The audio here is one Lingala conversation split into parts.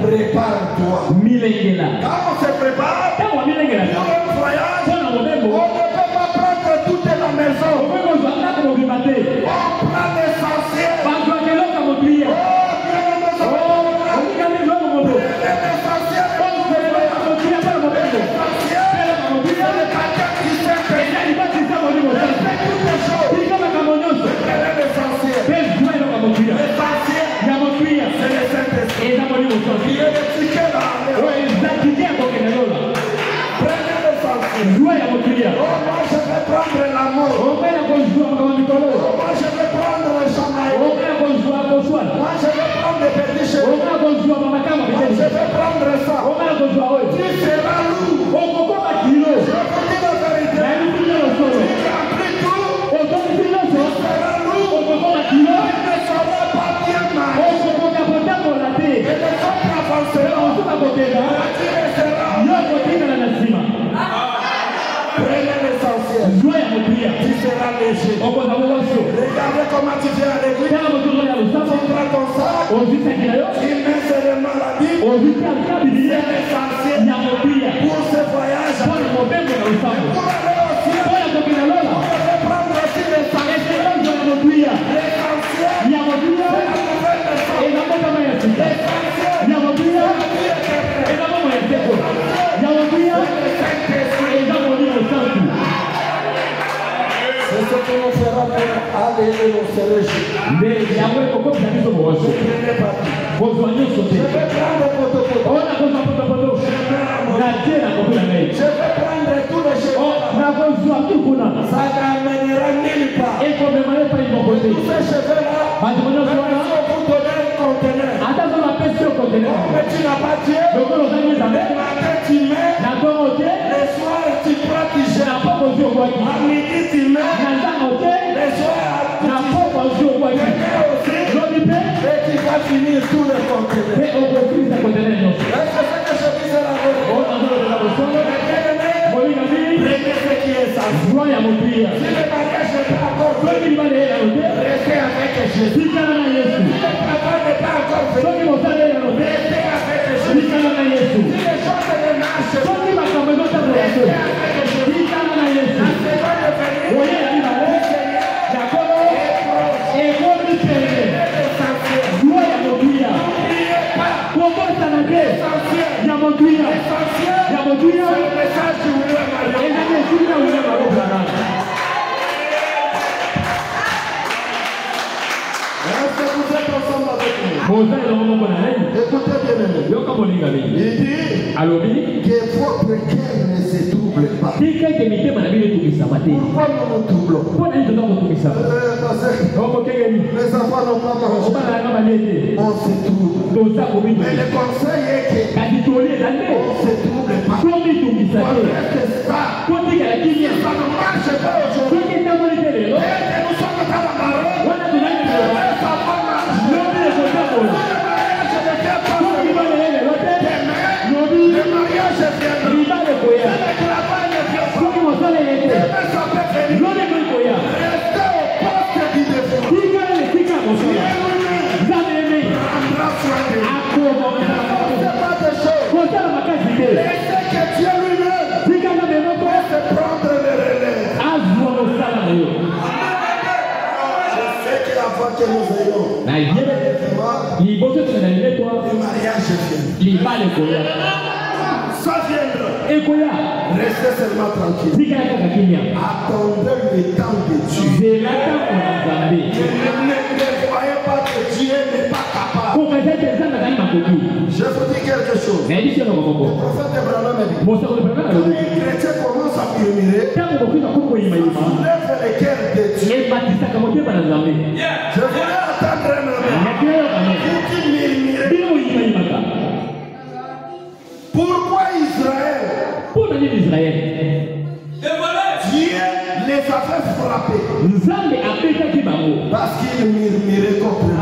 Prépare-toi. Quand on se prépare pour un voyage, on ne peut pas prendre toute la maison. On prend l'essentiel. Regardez comment tu viens à l'église. Tu prends ton sac. Tu mets seulement la Bible. C'est l'essentiel pour ce voyage. Pour aller au ciel. On peut prendre aussi l'essentiel. L'essentiel, c'est la nouvelle naissance. C'est ce que l'on fera pour aller et l'on se réjouir. Je vais prendre photo. Je vais prendre tous les cheveux. Ça n'amènera nulle part. Et tous ces cheveux-là, vous donnez un conteneur. Mais tu n'as pas Dieu. Le matin tu mets. Le soir tu prends, tu jettes. À midi tu mets. Le soir tu jettes. Et tu vas finir tout le conteneur. Est-ce que je disais la vérité? Prenez ce qui est ça. Si le mariage n'est pas encore fait, restez avec Jésus. Si le travail n'est pas encore fait, restez avec Jésus. Si les choses ne marchent pas, restez avec Jésus. La saison de venir, écoutez bien, il dit que votre cœur ne se trouble pas. Pourquoi nous nous troublons? Les enfants n'ont pas mangé. On se trouble. Mais le conseil est que on se trouble pas. On reste stable. Ça ne marche pas aujourd'hui. Nous sommes dans la marée. Ça va marcher. Le mariage viendra. Le travail viendra. Ça peut venir. Restez au poste du défaut. Prendra soin de vous. Ne forcez pas des choses. Laissez que Dieu lui-même puisse prendre le relais. Je sais que la fois que nous ayons, le mariage vient. Ça viendra. Restez seulement tranquille. Attendez le temps de Dieu. Ne croyez pas que Dieu n'est pas capable. Je vous dis quelque chose. Le prophète Abraham dit, quand un chrétien commence à murmurer, lève le cœur de Dieu. Je voulais attendre un moment. Vous qui murmurez. Pourquoi Israël? Dieu les a fait frapper. Parce qu'ils murmuraient contre lui.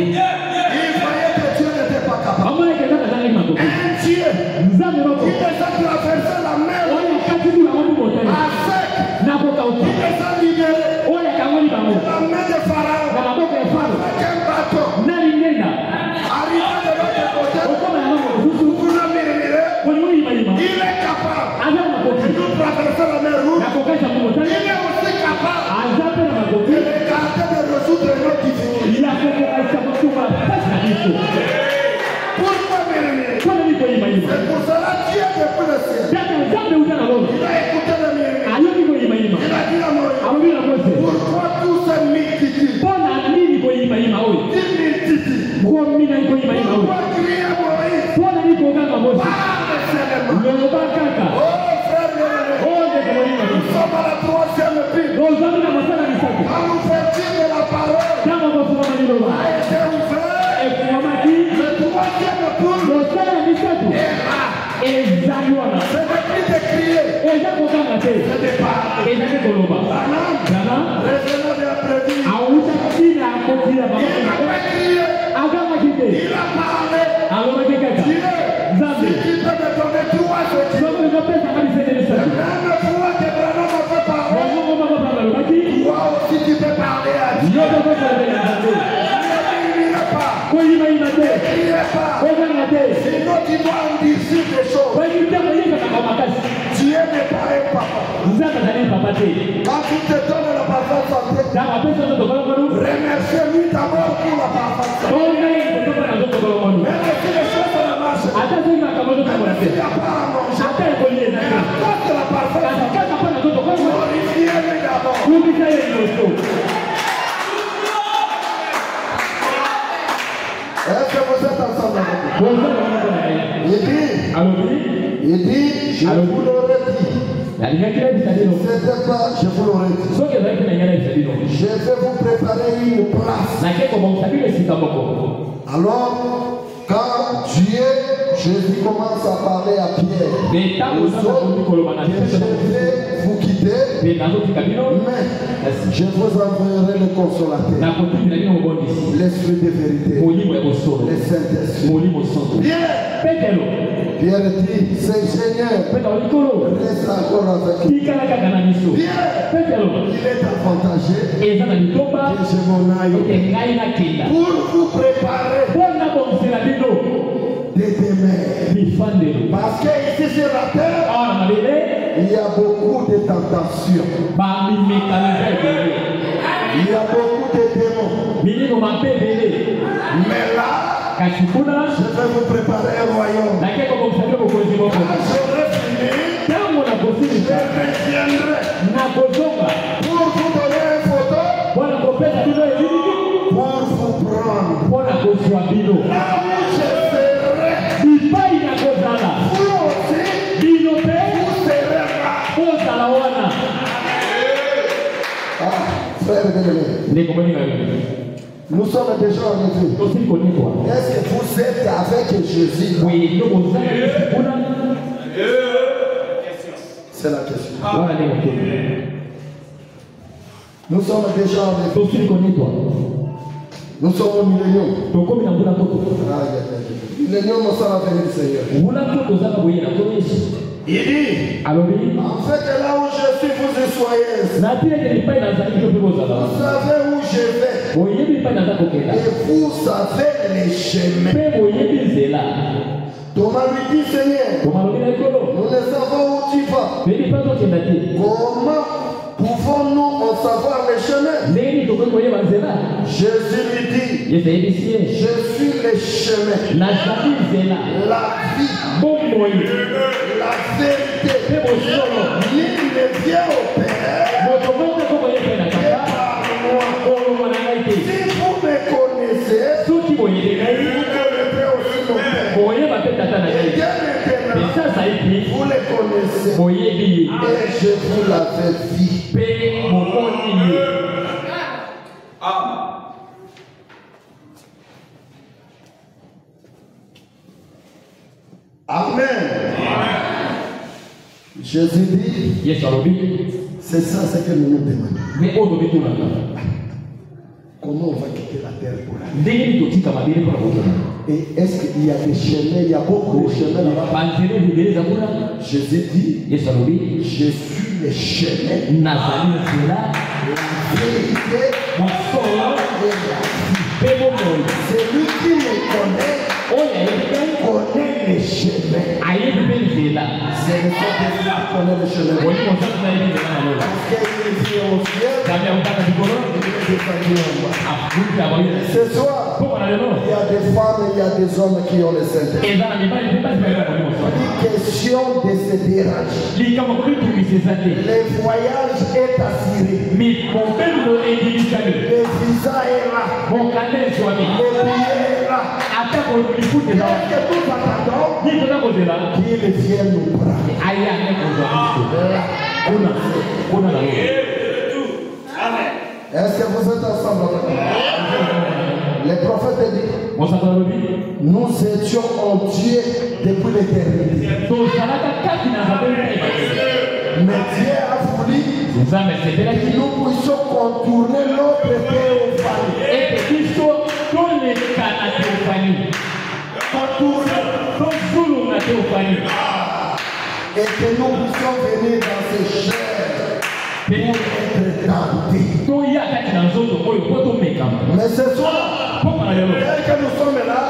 Ils croyaient que Dieu n'était pas capable. Un Dieu qui les a traversé la mer à sec, qui les a libérés de la main de Pharaon avec un bateau. Quand tu te donnes la parfaite santé, remercie-lui d'abord pour la parfaite santé. Même si les choses ne marchent pas, même s'il n'y a pas à manger, apporte la parfaite santé. Glorifiez-lui d'abord. Est-ce que vous êtes ensemble avec moi? Il dit, je vous l'aurais dit. C'était pas, je vous l'aurais dit. Je vais vous préparer une place. Alors, quand Dieu, Jésus commence à parler à Pierre, je vais vous quitter, mais je vous enverrai le consolateur, l'esprit de vérité, le Saint-Esprit. Pierre dit, Seigneur, reste encore avec lui. Pierre, il est avantagé que je m'en aille pour vous préparer des demeures. Parce que ici sur la terre, il y a beaucoup de tentations. Il y a beaucoup de démons. Mais là, je vais vous préparer un royaume. Quand j'aurai fini, je reviendrai pour vous donner une photo, pour vous prendre. Là où je serai, vous aussi, vous serez là. Ah, frère bien-aimé. Nous sommes déjà en effet. Est-ce que vous êtes avec Jésus? Oui. C'est la question. Nous sommes déjà en effet. Nous sommes au millénium. Millénium, nous sommes avec le Seigneur. Il dit, en fait, là où je suis, vous y soyez. Vous savez où je vais. Et vous savez les chemins. Thomas lui dit, Seigneur, nous ne savons où tu vas. Comment pouvons-nous en savoir les chemins? Jésus lui dit, je suis le chemin, la vie, la vérité. Nul ne vient au Père que par moi. Si vous me connaissez, vous connaîtrez aussi mon Père. Et bien maintenant, vous le connaissez. Et je vous l'avais dit. Amen. Jésus dit, c'est ça ce que nous nous demandons. Comment on va quitter la terre pour aller? Et est-ce qu'il y a des chemins? Il y a beaucoup de chemins là-bas. Jésus dit, je suis le chemin, la vérité, et la vie. Celui qui me connaît, connaît les chemins. C'est le fait de connaître les chemins. Parce qu'il vit au ciel, ce soir, il y a des femmes et il y a des hommes qui ont le Saint-Esprit. Une question de se déranger. Le voyage est assuré. Le visa est là. Le billet est là. Que tout attendons qu'il vienne nous prendre. Est-ce que vous êtes ensemble avec moi? Les prophètes disent, nous étions en Dieu depuis l'éternité. Mais Dieu a nous puissions contourner notre théophanie. Et que nous puissions venir dans ces chairs pour être tentés. Mais ce soir, tel que nous sommes là,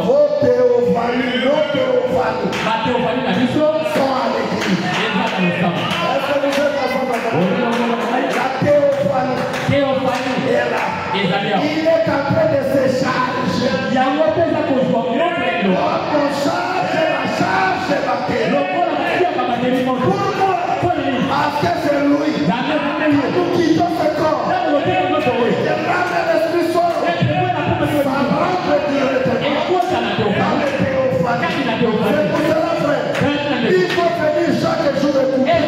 vos théophanies, nos théophanies sont à l'église. Est-ce que vous êtes ensemble? La théophanie est là. Il est en train de se charger. On charge la charge de la terre. Pourquoi? Parce que c'est lui. Nous quittons ce corps. Il ramène l'Esprit Saint. Ça rentre directement dans le théophanie. C'est pour cela, frère, il faut venir chaque jour écouter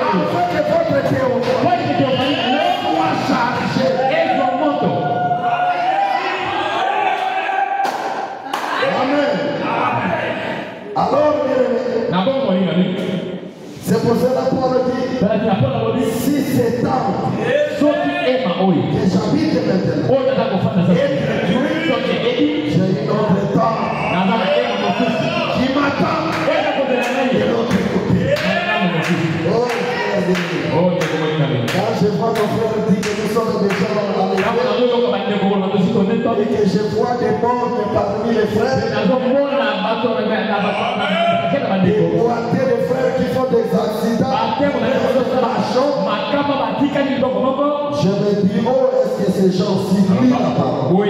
afin que votre théophanie soit chargée. Amen. Alors, c'est pour cela que Paul dit, si c'est temps que j'habite maintenant, j'ai une autre temps qui m'attend de l'autre côté. Quand je vois mon frère dire que nous sommes déjà dans la et que je vois des morts parmi les frères, des boiteux de frères qui font des accidents, je me dis, oh, est-ce que ces gens ciblent la parole?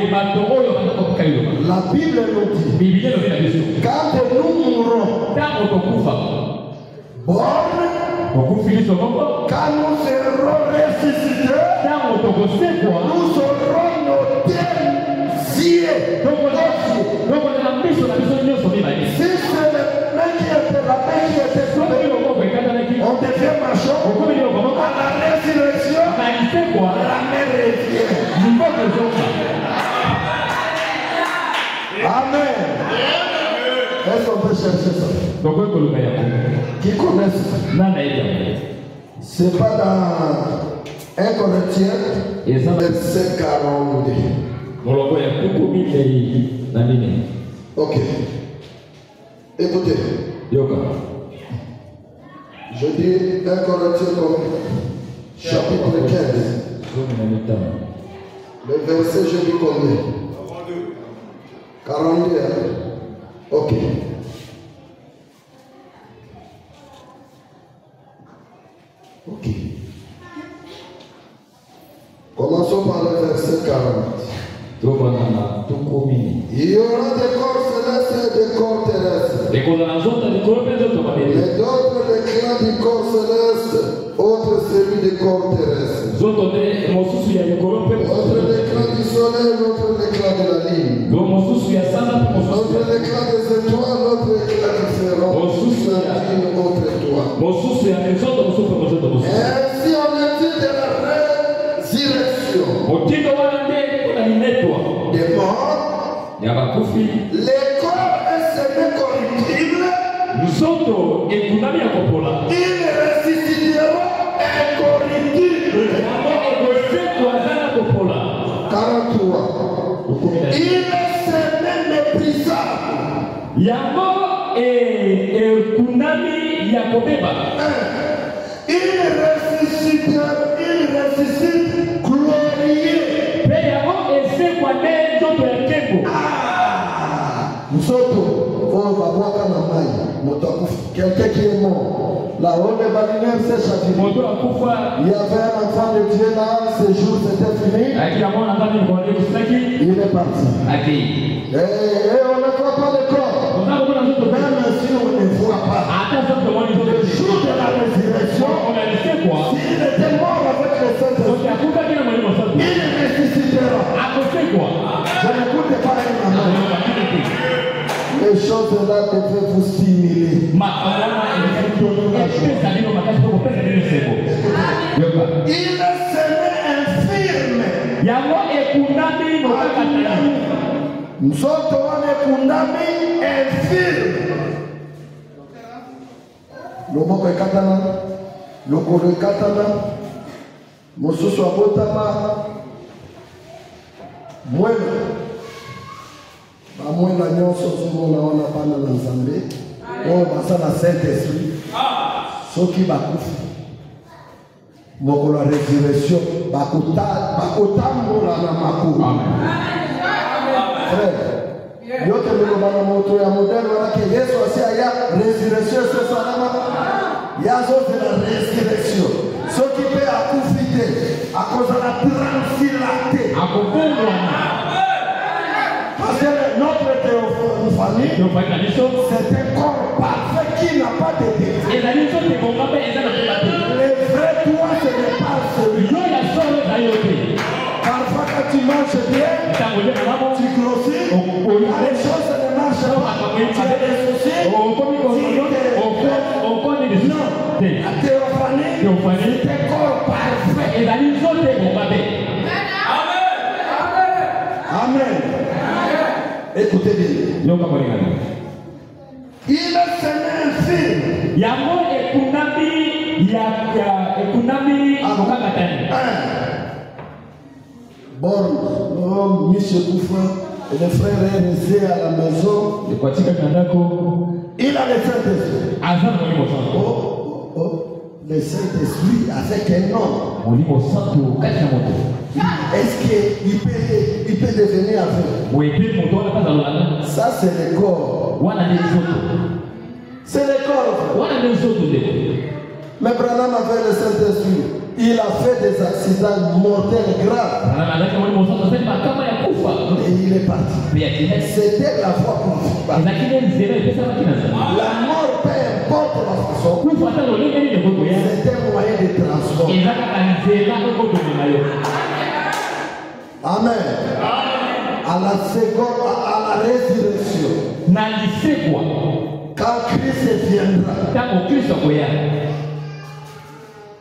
La Bible nous dit, quand nous mourrons, quand nous serons ressuscités, nous aurons nos désirs. Si c'est le mec qui était la main qui était sauvée, on devient machin. À la résurrection, la main revient. Amen. Est-ce qu'on peut chercher ça? Qui connaissent ça? C'est pas dans 1 Corinthiens, verset 42. Ok. Écoutez. Je dis 1 Corinthiens chapitre 15. Le verset, je dis combien? 42. Ok. Ok. Commençons par le verset 40. Il y aura des corps célestes et des corps terrestres. Mais d'autres l'éclat du corps céleste, autres celui des corps terrestres. Autre l'éclat du soleil, autre l'éclat de la lune. Autre l'éclat des étoiles, autre l'éclat du ferron. Autre étoile. Ainsi on est de la résurrection. Des morts. Les corps semi-corruptibles. Ils ressusciteront incorruptibles. 43. Ils semi-méprisables. Il ressuscite glorieux. Nous autres, on va voir quelqu'un qui est mort. La haute balinière s'est châtiée. Il y avait un enfant de Dieu là, ce jour c'était fini. Il est parti. Et on ne voit pas le corps. Même si on ne voit pas. Le jour de la résurrection, s'il était mort avec le Saint-Esprit, il ressuscitera. Je n'écoute pas une maman. Les choses là devaient vous stimuler. Il se met infirme. Nous autres, on est condamnés infirmes. Le mot est catalan. lokolo katana mosusu abotama mwela bamwela nyonso ozomona wana bana na Nzambe oyo baza na Saint-Esprit soki bakufi mokolo ya résurrection bakotambola na makulu. Frère, yote milobana moto ya modèle wana ke Yesu asi aya résurrection so salama yazo de la résurrection soki pe akufi te akozala transilate akobongwa. Parce que notre théophanie c'est un corps parfait qui n'a pas de défaut. Le vrai toi ce n'est pas celui. Parfois quand tu marches bien, tu grossis, les choses ne marchent pas. Tu as des soucis, non. La théophanie c'est un corps parfait. Amen. Écoutez bien. Il a semé un film. Bon, monsieur Koufra, et le frère est resté à la maison. Il a le Saint-Esprit. Le Saint-Esprit avec un nom. Est-ce qu'il peut devenir aveugle? Ça c'est le corps. C'est le corps. Mais Branham avait le Saint-Esprit. Il a fait des accidents mortels graves. Et il est parti. C'était la foi pour lui. La mort, peu importe la façon, c'était un moyen de transformer. Amen. À la seconde, à la résurrection. Quand Christ viendra.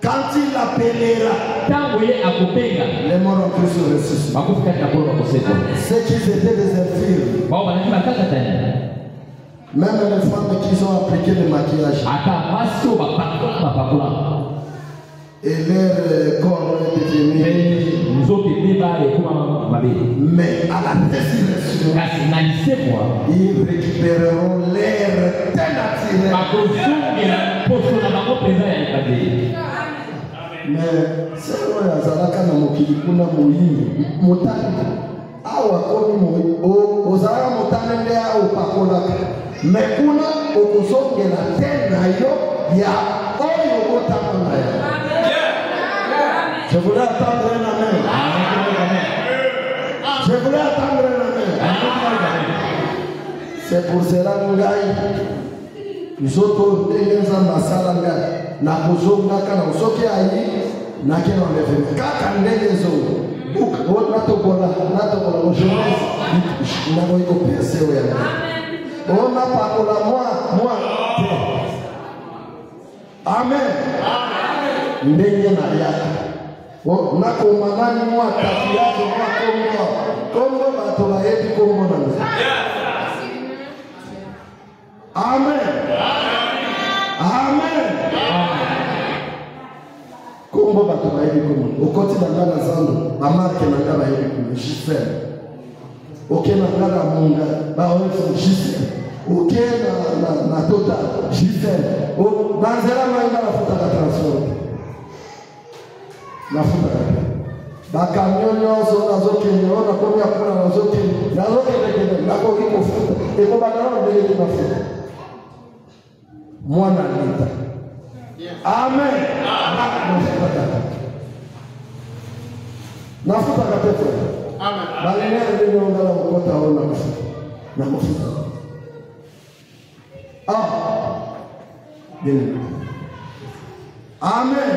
Quand il appellera, les morts en Christ ressuscitent. Ceux qui étaient des infirmes, même les femmes qui ont appliqué le maquillage, et leur corps ont été finis. Mais à la résurrection, ils récupéreront l'air naturel. Mais c'est vrai, Azalaka na mokili kuna moyini motani awa komi ozala motani nde awa pakolaka mais kuna okozongela te na yo ya oyo otama na yo. Je voulais attendre un amen. Je voulais attendre un amen. C'est pour cela ngai nzoto ndenge nzambe asala ngai na kozongaka na soki ayi nake na leve kaka ndenge ezoga buka natobola jeunesse nakoki koperse oyo ona pakola mwa amen ndenge na yaka nakoma nani mwa tati yake mwa kongo bato bayebi kongo na nzela. Amen. Amen. Kombo bato bayebi komo okoti na ngana zando bamarke na ngana bayebi komo Gisèle oke na ngana munga baoyo Gisèle oke na Total Gisèle banzela manga na futa ka transport na futa ka bakamion nyonso nazokende ona komi akuna nazokende nakoki kofuta ekobakana ndenge kofuta mwana lita. Amen. Nafuta kapepo. Amen. Balenere ndio ngala mkota ona mafuta. Na mafuta. Bien. Amen.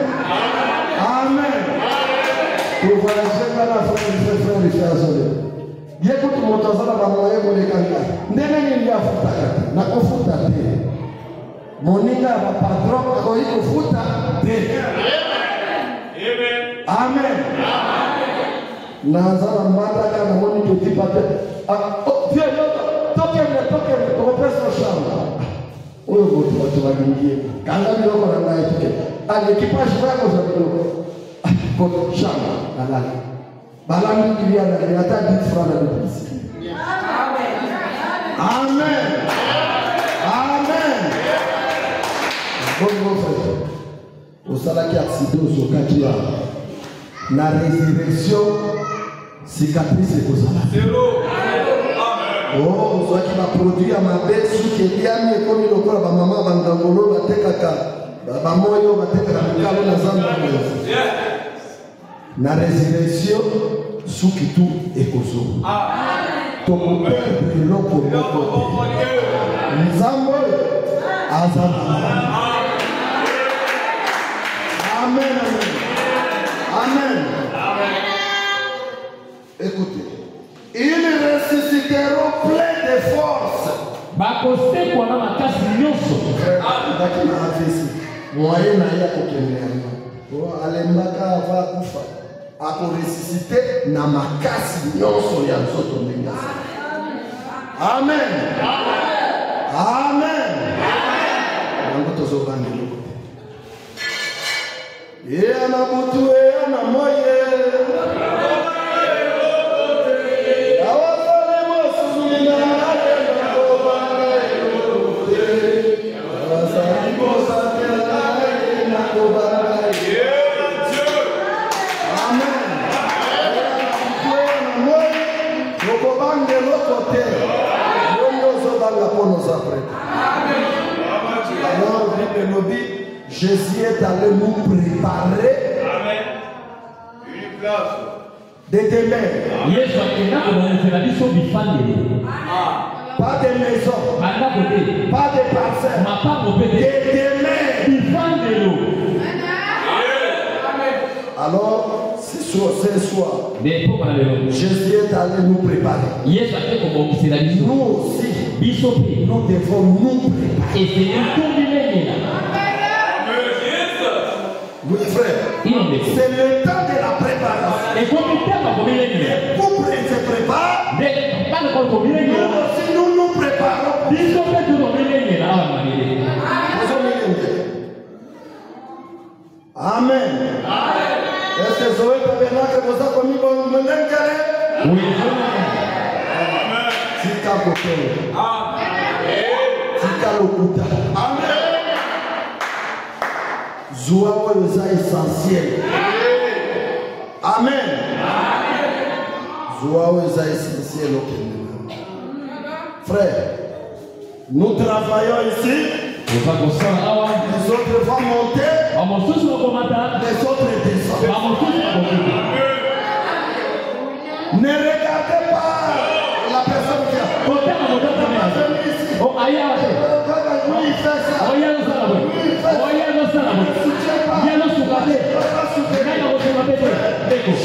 Amen. Pour voyager dans la frère Richard. Yeko tumotazana bamoye kule kanga. Ndenge ni yafuta na kufuta tena. Moninga ya patron ako iko futa tena. Amen. Nazala mbata kana moni tutipate. Viens toke pour presse chambre. Oyo botu watu waingie. Kanga biloko na naye toke. à l'équipage, je vais vous dire, chambre, Balam qui vient de la table de francs de plus. Amen. Amen. Bon frère. Au salaki accident au Kakia. La résurrection cicatrice est pour ça. Oh, vous qui va produire ma belle sous qui est bien comme le corps de maman Bandangolo, la tekaka, maman yo, la tekaka, la kalo na zamba. La résurrection sous qui tout est kozo. Ton père de l'eau Nzambo Azam. Amen. Amen. Écoutez, ils ressusciteront pleins de force. Bakose kwa na makasi nyonso. Ndaki na afisi. Moyen na ya kokemea. Alembaka ava kufa. Ako ressusciter na makasi nyonso ya nzoto ndenge. Amen. Amen. Nango tozobanda loko. Ana mutu ana moye. Alors, Jésus est allé nous préparer de demain. Pas de maison, pas de parcelle. De demain. Alors, ce soir, Jésus est allé nous préparer. Nous aussi, nous devons nous préparer. Oui, frère. C'est le temps de la préparation. Le couple se prépare. Nous aussi, nous nous préparons. Amen. Est-ce que Zoé peut venir que vous avez commis mon menengere? Oui. Amen. Tika Kokele. Amen. Tika Lokuta. Amen. Zoa est essentiel. Amen. Zoa est essentiel. Frère, nous travaillons ici. Les autres vont monter. Les autres descendent. Ne regardez pas la personne qui a. Oui, il fait ça.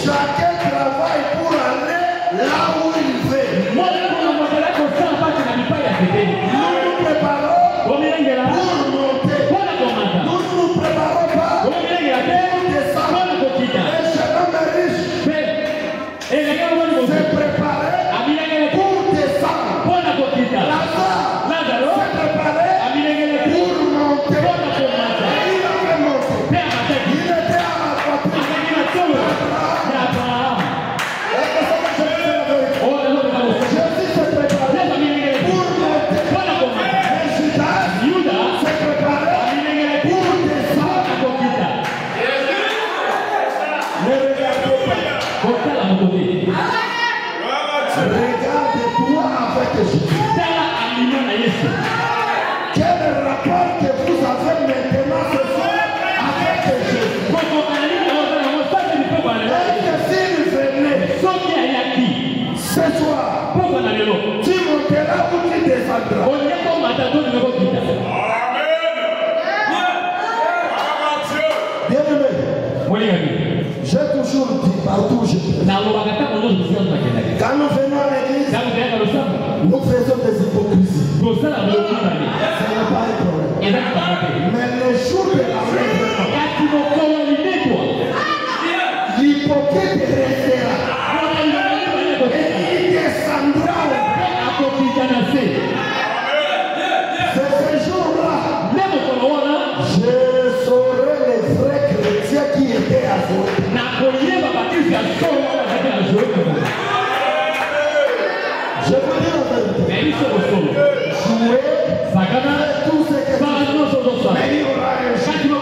Chacun travaille pour aller là où il veut. Nous nous préparons pour monter. Nous ne nous préparons pas pour descendre. Les jeunes riches se préparer pour descendre. Lazare se préparer pour monter. Il avait monté. Il était à la portée. Jésus se préparait pour monter. Judas se préparait pour descendre. Ne regardez pas. Regardez-toi avec Jésus. Quel rapport que vous avez maintenant ce soir avec Jésus? Est-ce que s'il venait ce soir, tu monteras ou tu descendras? Bien-aimé, j'ai toujours dit partout où je suis. Quand nous venons à l'église, nous faisons des hypocrisies. Ce n'est pas un problème. Mais le jour de l'enlèvement, l'hypocrite restera. Et il descendra. C'est ce jour-là. Je saurai les Je vous dis la vérité. Jouer, tout ce que tu fais. Mais il y aura un jour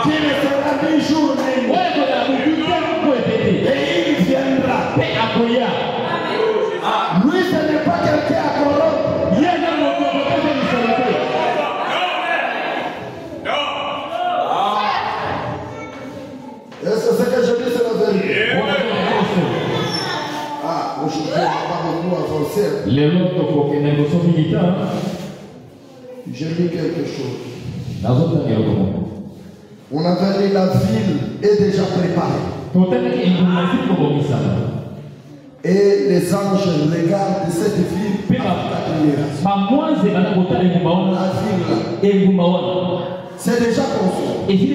qui ne sera ni jour ni nuit. Et il viendra. Lui, ce n'est pas quelqu'un à corrompre. Est-ce que ce que je dis, c'est la vérité? Ah, aujourd'hui, on n'a pas beaucoup avancé. Je dis quelque chose. On avait dit la ville est déjà préparée. Et les anges regardent cette ville avec admiration. C'est déjà construit.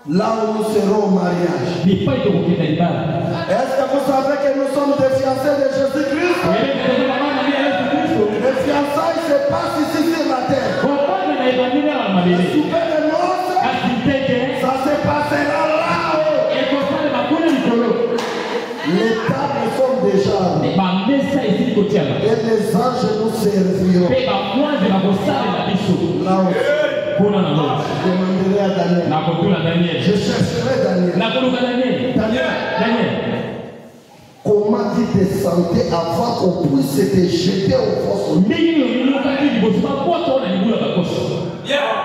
Là où nous serons au mariage. Est-ce que vous savez que nous sommes des fiancés de Jésus-Christ? Les fiançailles se passent ici sur la terre. Le souper de noces, ça se passera là-haut. Les tables sont déjà là. Et les anges nous serviront. Là aussi. Je demanderai à Daniel. Je chercherai Daniel. Daniel. Comment tu te sentais avant qu'on puisse te jeter au fosses?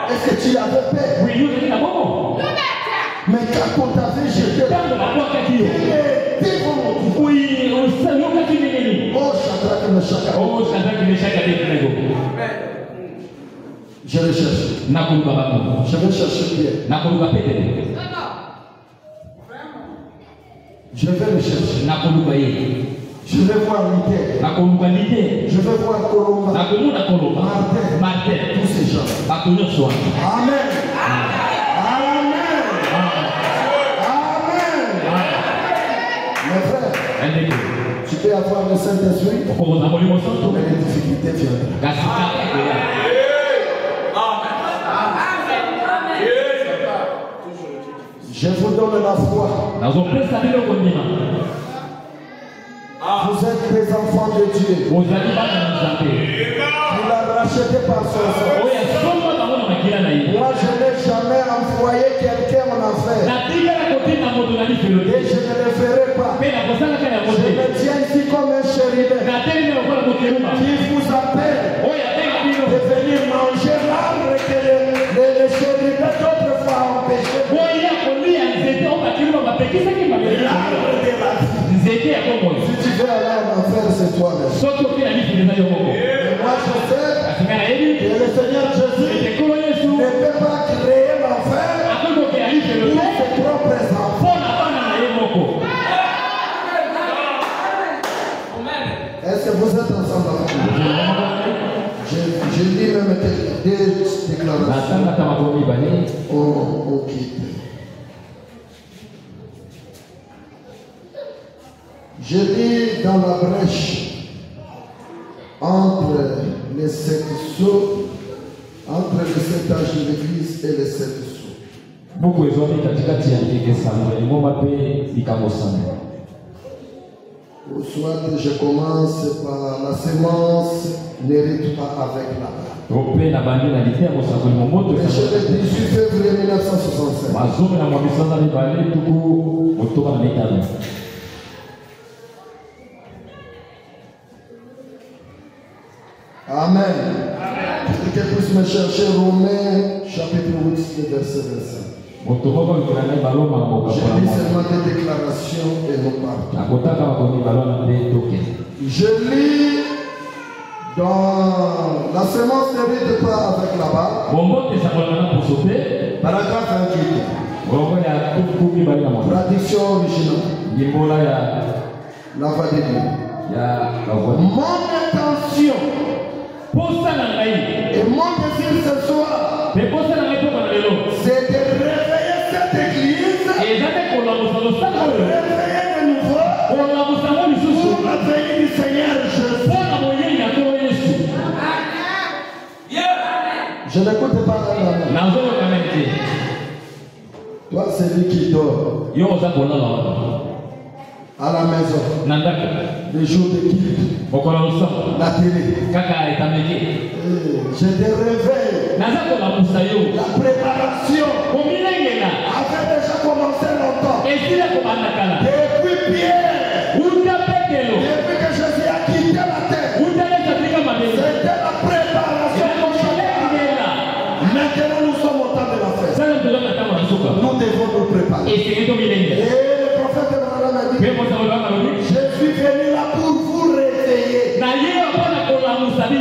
Est-ce que tu avais peur? Mais quand on t'avait jeté, je le cherche. Je vais chercher Pierre. Je vais le chercher. Je vais voir Mité. Je vais voir Colomba. Martin. Tous ces gens. Amen. Mes frères, tu peux avoir le Saint-Esprit, mais les difficultés viendront. Je vous donne la foi. Vous êtes des enfants de Dieu. Il a racheté par son sang. Moi, je n'ai jamais envoyé quelqu'un en enfer. Et je ne le ferai pas. Je me tiens ici comme un chérubin qui vous appelle de venir manger l'arbre que les chérubins d'autrefois ont empêché. L'arbre de la vie. Si tu veux aller en enfer, c'est toi-même. Et moi, je sais que le Seigneur Jésus ne peut pas créer l'enfer pour ses propres enfants. Est-ce que vous êtes ensemble avec moi? Je lis même des déclarations. On quitte. Je lis dans la brèche entre les 7 sceaux, entre les 7 âges de l'église et les 7 sceaux. Soit je commence par la semence n'hérite pas avec la terre. Le 18 février 1965. Amen. Que puisse me chercher Romains chapitre 8 verset 25. Je lis seulement des déclarations et non pas. Je lis dans la semence n'hérite pas avec la barre. Paragraphe 28. Traduction originale. La voix de Dieu. Mon intention et mon désir ce soir, c'est de réveiller cette église, de réveiller de nouveau pour la venue du Seigneur Jésus. Je n'écoute pas la main. Toi, c'est lui qui dort. À la maison. Nandaka. Les jours de culte. La télé. Kaka etameke. Je te réveille. Nazako la musayo. La préparation. Komilengela. Avait déjà commencé longtemps. Estile kobanakala. Depuis Pierre. Uta pekelo. Depuis que Jésus a quitté la terre. Uta leta mabele. C'était la préparation. Maintenant nous sommes au temps de la fête. Nous devons nous préparer. Et le prophète Abraham a dit, je suis venu là pour vous réveiller.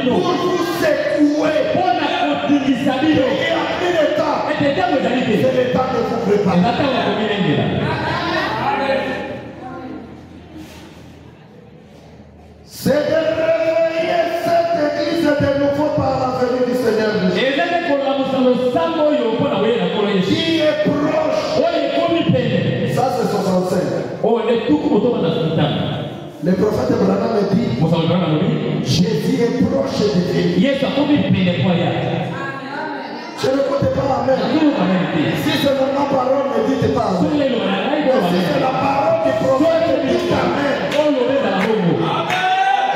Pour vous secouer. Et après le temps. C'est le temps de vous préparer. C'est de réveiller cette église de nouveau par la venue du Seigneur Jésus. Qui est proche. Ça c'est 65. Le prophète Abraham dit, Jésus est proche de Dieu. Je ne compte pas amen. Si c'est ma parole, ne dites pas amen. Si c'est la parole du prophète, dites amen.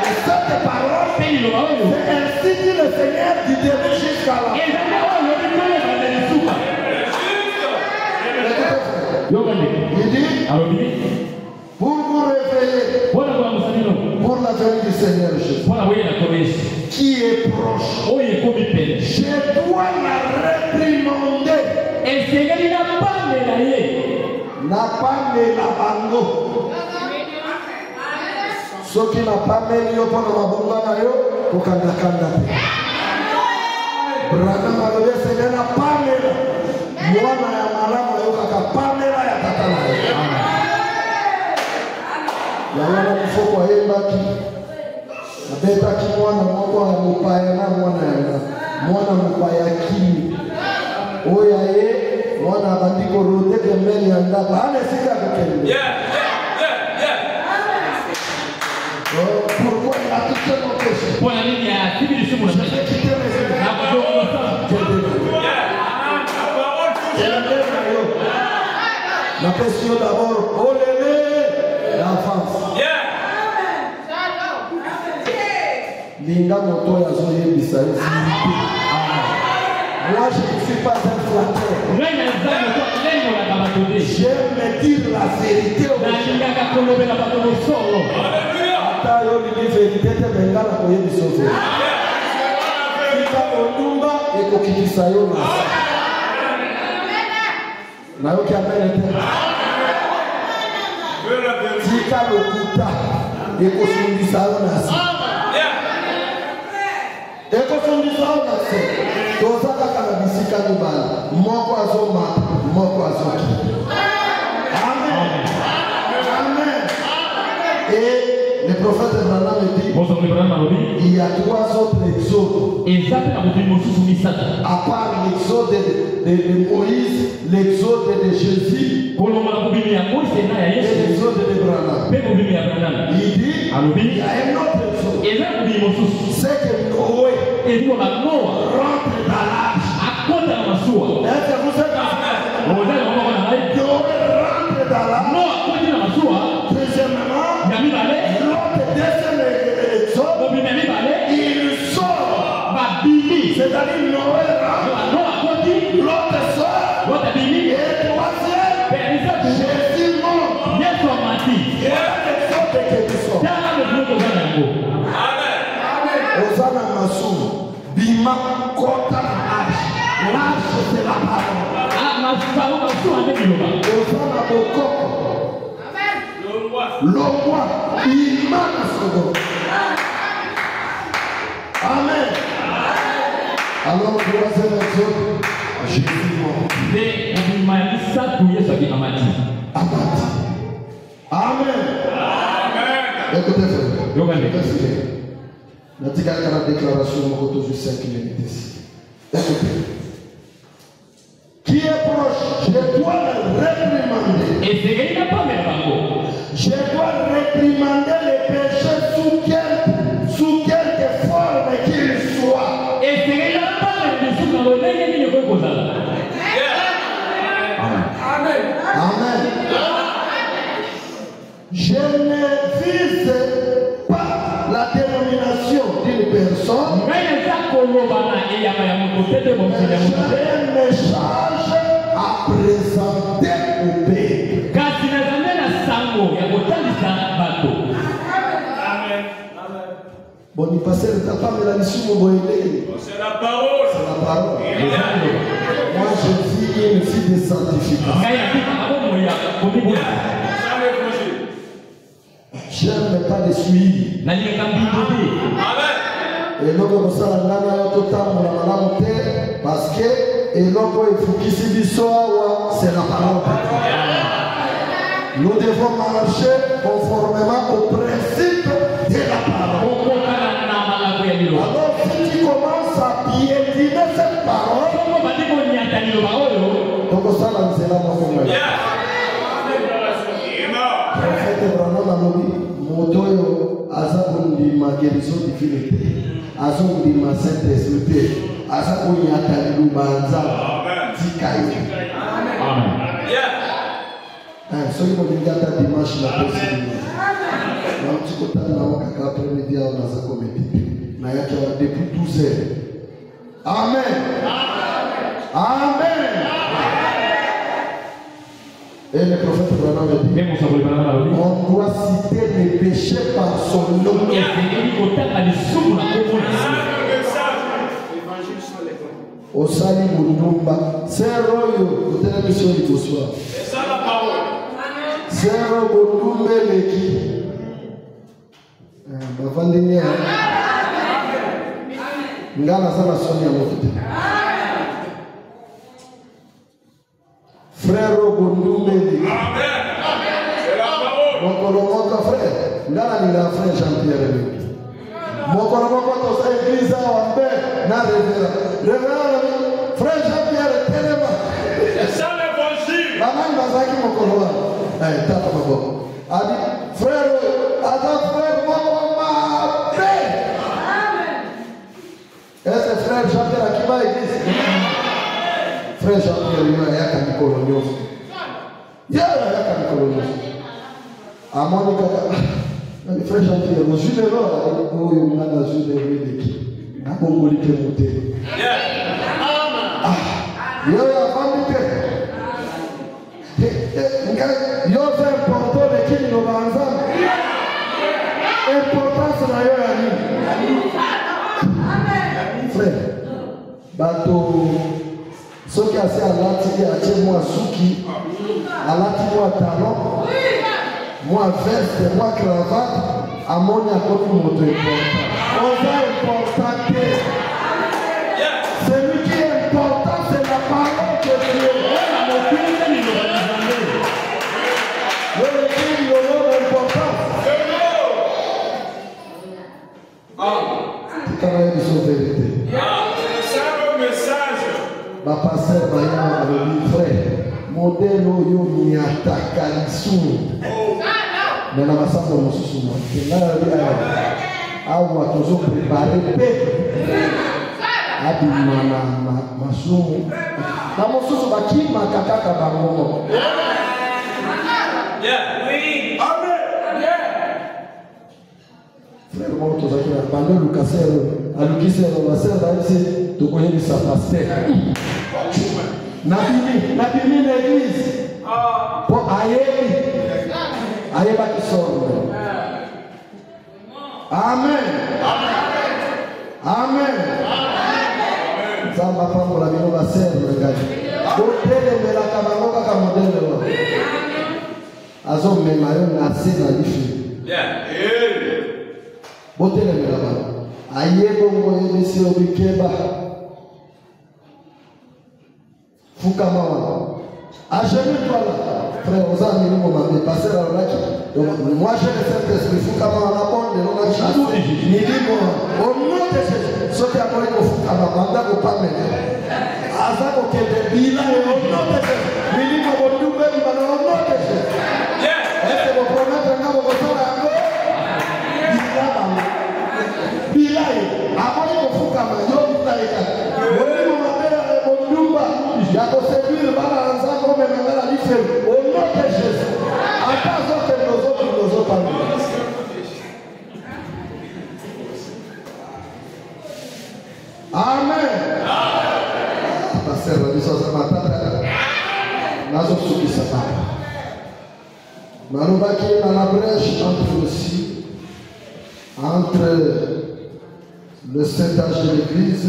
Et cette parole, c'est ainsi dit le Seigneur du début jusqu'à la fin. Il dit, pour vous réveiller, pour la venue du Seigneur Jésus, qui est proche, je dois la réprimander. N'a pas mis la bango. Ce qui n'a pas mis le pont de la bombe, pour qu'on a candidaté. Branham a levé, Seigneur n'a pas mis. Moi, n'a pas mis la tatana. Yalala mfoko ayembaki abetaki mwana moko ya mopaya na mwana mopaya kimi oyo aye mwana abandi korote pembeni ya ndako ana esika kokende. Pourquoi il a touché mon péché? La question d'abord, oh l'enfance. Linda moto ya zoye bisari. Moi je ne suis pas un flatteur. J'aime me dire la vérité au Ata yo ni vérité te benga na koye bisozo. Tika ondumba ekokikisa yo na. Na yo ki amene te. Tika lokuta ekosundisa yo na si. Ekosundisa yo na si. Toza kaka na bisika mibala. Moko azoma, moko azoki. Amen. Amen. Et le prophète Abraham dit, il y a trois autres exodes. À part l'exode de Moïse, l'exode de Jésus et l'exode d'Abraham. Il dit, il y a un autre exode. C'est que Noé rentre dans l'arche. Est-ce que vous êtes Noé rentre dans l'arche. Deuxièmement, l'autre descend l'exode. Il sort. C'est-à-dire Noé rentre. L'autre sort. Et troisième, Jésus monte. Et l'exode de Kédisson. Osana Masou, Bima, Kota, Arche. L'arche, c'est la parole. Osana Bokoko. Le roi, il m'a Sodo. Amen. Alors, le troisième exode, Jésus mort. Amen. Écoutez, frère. La déclaration de toujours 5 minutes ici. Écoutez. Qui est proche, je dois le réprimander. Je dois réprimander les péchés sous quelque forme qu'il soit. Amen. Amen. Je message à présenter au peuple. Bon, il passe le tapin de la mission au c'est la parole. C'est la parole. Moi, je vis une vie de sanctification. J'aime pas de suivi. Et donc, on s'en a tout le temps parce que et donc, il faut qu'il se dise c'est la parole. Nous devons marcher conformément au principe de la parole. Alors, si tu commences à piétiner cette parole, donc ça, c'est la parole. Prophète Branham a dit, Motoyo, Azabundi, ma guérison divine, Azabundi, ma Saint-Esprit, Azabundi, Atali, Banza, Tikaï. Amen. Soki molingata dimanche la possibilité. Na mtiko tata na wakaka après-midi au naza komedi. Na yake wa depuis 12 heures. Amen. Amen. Et le prophète Branham dit, on doit citer les péchés par son nom. Osali Mundumba, c'est Royo, côté la mission du bonsoir. C'est ça la parole. Zero Mundumbe Leki. Bavandini. Ngala sana Sonia Mokote. Frère Mundumbe Leki. Amen. C'est la parole. Mon colombo frère. Ngala ni la frère Jean-Pierre Leki. Mon colombo to sa église en paix na révérend. Frère Jean-Pierre Téléma. C'est ça l'évangile. Maman Bazaki mon colombo. Tata Babo. Adi frère, Ada frère Mama paix. Amen. Esse frère Jean-Pierre aqui vai église. Frère Jean-Pierre il y a qu'à colonioso. Il y a qu'à colonioso. A Mônica, frère Jean-Pierre, o général, o eu na ajuda dele. Na Congoli que mudei. Ah, eu a família. Yo c'est important de qui nous ensemble. Importance na yo ya nini? Frère, bato soki asi alati atie mwa suki, alati mwa talon, mwa veste, mwa cravate, amoni akomi moto important. Oza important te. Celui qui est important, c'est la parole de Dieu. Travailler sur vérité. C'est ça le message. Ma pasteur Bayan avait dit frère, modèle yo ni ataka lisu. Mais na masako mosusu mo. Ngala bi au watozo préparer pe. Adi mana masumu. Na mosusu bakima kakaka bango. Yeah, oui. Amen. Yeah. Frère Moto Zakira, pendant le casser, à l'ukisero, la sœur d'Aïsé, tu connais sa pasteur. Nabimi l'église. Pour Aïe qui sort. Amen. Amen. Ça va pas pour la vie de la sœur, regarde. Modèle, mais la camarade, comme modèle. Azom me mayo na se na lifi. Yeah. Botele me la. Aye bongo yebisi obikeba. Fukama wana. Agenue-toi là. Frère, aux amis, nous m'avons dépassé la lac. Donc, moi, j'ai le Saint-Esprit. Fukama wana bon de l'on a chassé. Ni dit au nom de Jésus. Ce qui a parlé au Fukama, manda au pas mener. Azako kende bila au nom de Jésus. Ni dit au bon double, au nom de Jésus. Est-ce que vous promettez que vous allez aller Bila avant de vous faire yo Bila vous m'appelez mon Dumba ya ko servir bala anza comme ngala life au nom de Jésus attention que nous autres Amen. Pasteur, la mission ce matin, nazo subisa papa. Malobaki dans la brèche entre le Saint-Âge de l'Église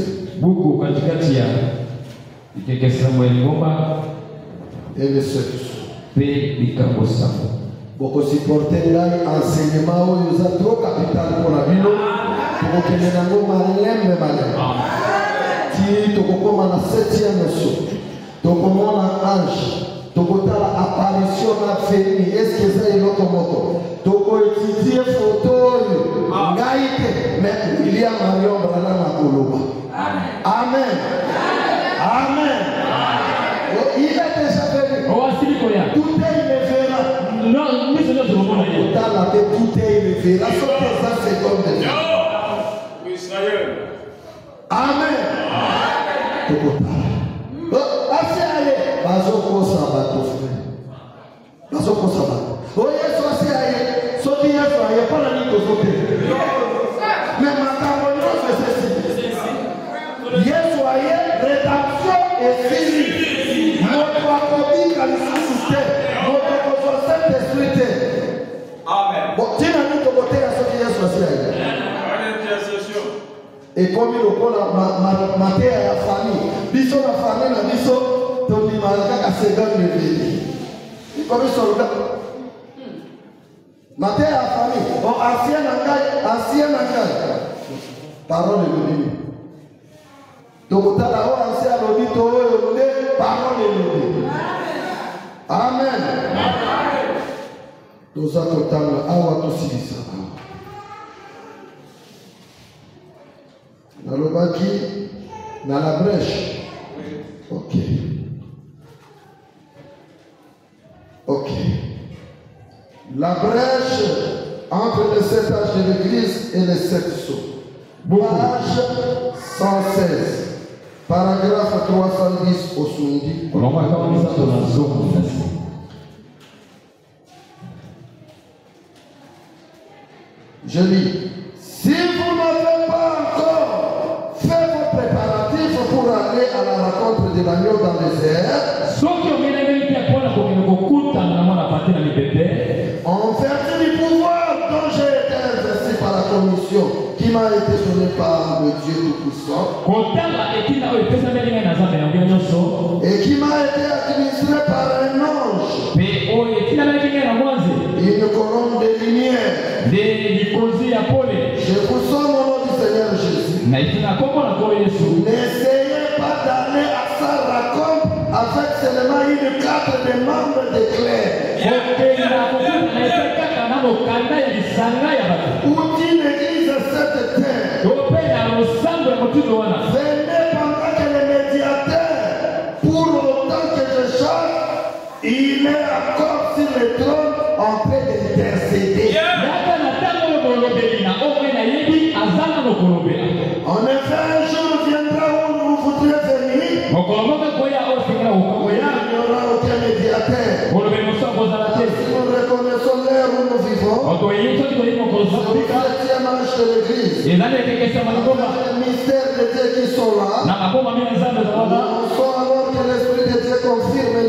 et le sexe. Beaucoup supporter l'enseignement où ils ont trop capital pour la vie. Pour que les gens malem malem. Si tu comprends la 7e leçon, tu comprends l'ange, tu comprends l'apparition de la famille. Est-ce que c'est l'autre moto? Tu peux étudier photo, mais il y a Marion Branham à Koloba. Amen. Amen. Il a déjà venu. Tout est verra. Non, mais c'est notre moment. Tout est verra. Sauf que ça, c'est comme des gens. Amen. Et comme il a ma terre et la famille, biso la famille, la biso, ton image à seconde de vie. Et comme il sont là, ma terre et la famille, ancien engagé, parole de l'Église. Donc, tu as la ancien l'auditeur, parole de l'Église. Amen. Nous attendons à tous ça. Dans le baki, dans la brèche. Ok. Ok. La brèche entre le 7 âges de l'Église et les 7 sceaux. Page 116. Paragraphe 310 au Sundi. Je lis. Si vous n'avez pas encore fait vos préparatifs pour aller à la rencontre de l'agneau dans les airs, en vertu du pouvoir dont j'ai été investi par la commission qui m'a été donnée par le Dieu Tout-Puissant et qui m'a été administrée par un ange, une colonne de lumière. Je vous somme au nom du Seigneur Jésus. N'essayez pas d'aller à sa rencontre avec seulement une carte de membres de clercs. Ou d'une église cette terre. Venez pendant que le médiateur, pour autant que je chante, il est encore sur le trône en train d'intercéder. En effet, un jour viendra où vous voudrez venir. Il n'y aura aucun médiateur. Si nous reconnaissons l'ère où nous vivons, le 7e âge de l'Église, les mystères de Dieu qui sont là, nous pensons alors que l'Esprit de Dieu confirme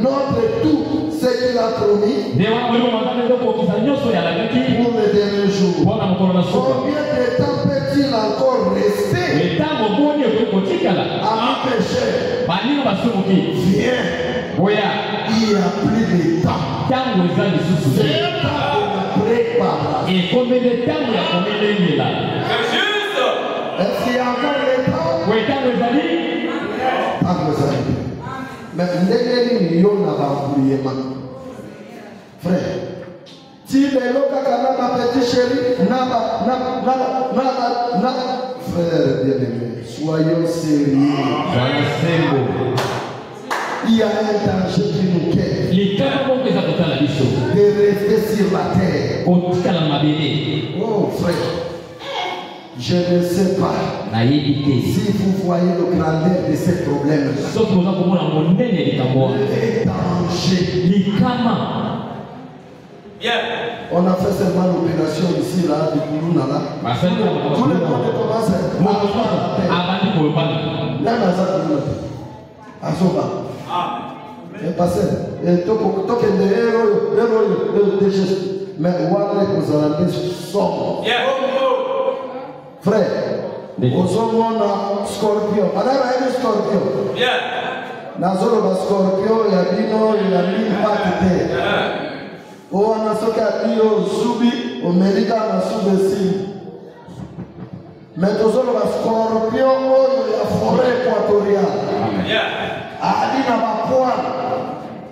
notre tout ce qu'il a promis pour le dernier jour. Combien de temps peut-il encore rester à pécher? Viens. Il n'y a plus de temps. C'est un temps de préparation. Est-ce qu'il y a encore le temps? Mais frère, si les locaux ma petite chérie, frère bien-aimé, soyons sérieux. Il y a un danger qui nous quitte de rester sur la terre. Oh frère, je ne sais pas si vous voyez le grandeur de ces problèmes. Le danger. On a fait seulement l'opération ici, là, du Koulouna, là. Tout le monde commence à même à ça, à Soba. Et passé. Et tout est des gestes. Mais on est aux Arabes, sommes. Frère, aux hommes, on a scorpion. Madame, il y a un scorpion. Nazolo ba scorpion, ya bino, ya mipakite. O anasoka bio subi, o merika na subesi. Metozolo ba scorpion, o ya forêt équatoriale. Ali na bapoa,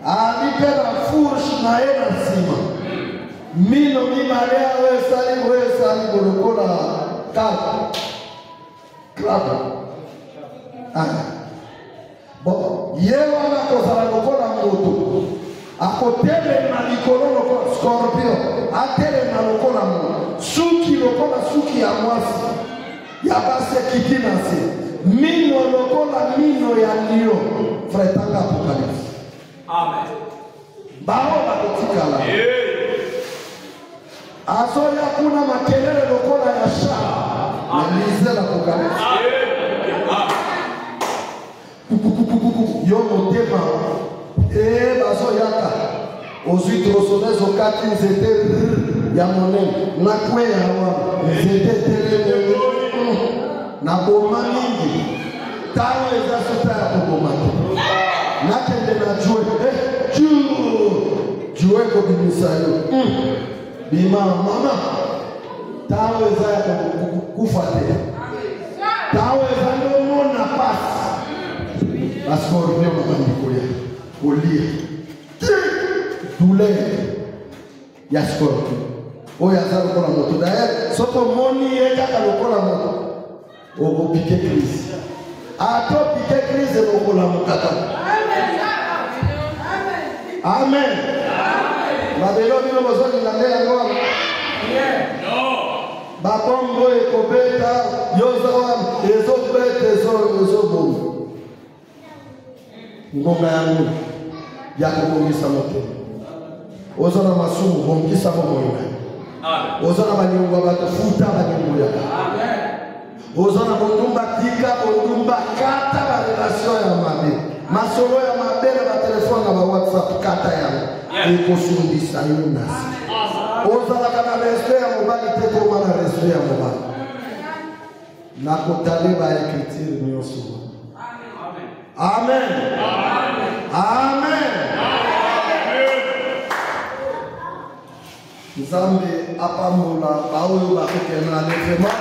ali pela fourche na ena sima. Mino mi marea we sali bolokola kaka. Kraba. Bon, yewana kozala lokola moto. Akotele na likolo lokola scorpion. Atele na lokola moto. Suki lokola suki ya mwasi. Ya base kitinasi. Mino lokola mino ya lion. Fretanga apocalypse. Amen. Bao bakotikala. Azoya kuna makelele lokola ya sha. Lisez l'Apocalypse. Yo motema. Et bazo yaka. Aux huîtres sonnaises au 4 ils étaient yamonem. Nakwe yawa. Ils étaient télé. Naboma mingi. Tawe za sota ya kubomate. Nakende na jwe. Jwe ko bimisayo. Bima mama. Tawe za ya kufate. Tawe za ndomo na pasi. Bascorpion mabandikoya. Olia. Douleur. Ya scorpion. Oya za lokola moto. D'ailleurs, soko moni yeka lokola moto. Ogo piqué crise. Ato piqué crise lokola mokata. Amen. Babelo bino bozoni landela ngoa. Babombo ekobeta yozawa ezobeta ezobo. Ngonga yangu ya kubongisa moto. Ozana masumu bongisa moto. Amen. Ozana banyungu batufuta banyungu ya. Amen. Ozana bondumba tika bondumba kata ba relation ya mabe. Masolo ya mabe na telefone na WhatsApp kata yangu. Ekosundisa yonasi. Ozala kana respect ya mobali teko mana respect ya mobali. Nakotale ba écriture nyonso. Amen. Amen. Amen. Nzambe apambola baoyo bakokena levement.